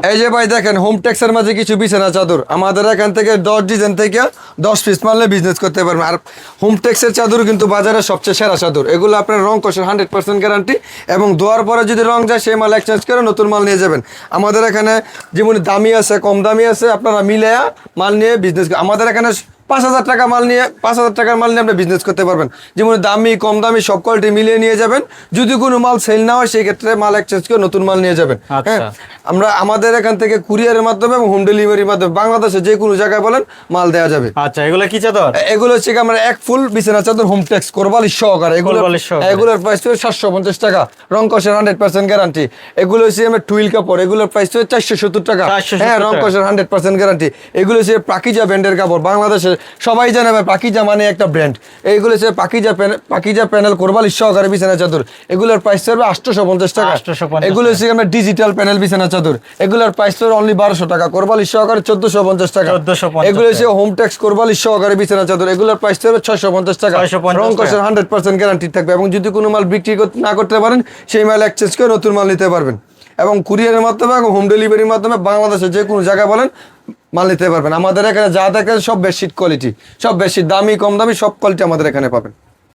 এই যে ভাই দেখেন হোম টেক্সের মাঝে কিছু বিছানা চাদর আমাদের এখান থেকে 10 ডিজাইন থেকে 10 পিস মারলে বিজনেস করতে পারবেন। আর হোম টেক্সের চাদর কিন্তু বাজারে সবচেয়ে সেরা চাদর। এগুলো আপনার রং কষের 100% গ্যারান্টি এবং ধোয়ার পরে যদি রং যায় সেই মাল এক্সচেঞ্জ করে নতুন মাল নিয়ে যাবেন। আমাদের এখানে যেমন দামি আছে কম দামি আছে, আপনারা মিলে মাল নিয়ে বিজনেস। আমাদের এখানে 5,000 টাকা মাল নিয়ে 5,000 টাকার মাল নিয়ে আপনি বিজনেস করতে পারবেন। যেমন দামি কম দামি সব কোয়ালিটি মিলিয়ে নিয়ে যাবেন। যদি কোনো মাল সেল না হয় সেই ক্ষেত্রে মাল এক্সচেঞ্জ করে নতুন মাল নিয়ে যাবেন। হ্যাঁ, আমরা আমাদের এখান থেকে কুরিয়ারের মাধ্যমে এবং হোম ডেলিভারির মাধ্যমে বাংলাদেশে যে কোনো জায়গায় বলেন মাল দেওয়া যাবে। আচ্ছা, এগুলো কি চাদর? এগুলো হচ্ছে আমরা এক ফুল বিছানা চাদর হোম টেক্স কোরবালিশ সহকারে। এগুলোর প্রাইস হচ্ছে 750 টাকা, রং কষের 100% গ্যারান্টি। এগুলো হচ্ছে আমরা টুইল কাপড়, এগুলোর প্রাইস হচ্ছে 470 টাকা। হ্যাঁ, রং কষের 100% গ্যারান্টি। এগুলো হচ্ছে পাকিজা ব্র্যান্ডের কাপড়। বাংলাদেশে সবাই জানে ভাই পাকিজা মানে একটা ব্র্যান্ড। এইগুলো হচ্ছে পাকিজা প্যানেল কোরবালিশ সহকারে বিছানা চাদর। এগুলোর প্রাইস হবে 850 টাকা। এগুলো হচ্ছে আমরা ডিজিটাল প্যানেল বিছানা চাদর। এগুলোর প্রাইস হবে অনলি 1200 টাকা, কোরবালিশ সহকারে 1450 টাকা। এগুলো হচ্ছে হোম টেক্স কোরবালিশ সহকারে বিছানা চাদর। এগুলোর প্রাইস হবে 650 টাকা, রং কষের 100% গ্যারান্টি থাকবে। এবং যদি কোনো মাল বিক্রি না করতে পারেন সেই মাল এক্সচেঞ্জ করে নতুন মাল নিতে পারবেন। এবং কুরিয়ারের মাধ্যমে এবং হোম ডেলিভারির মাধ্যমে বাংলাদেশে যে কোনো জায়গায় বলেন মাল নিতে পারবেন। আমাদের এখানে যা দেখেন সব বেডশিট কোয়ালিটি, সব বেডশিট দামি কম দামি সব কোয়ালিটি আমাদের এখানে পাবেন।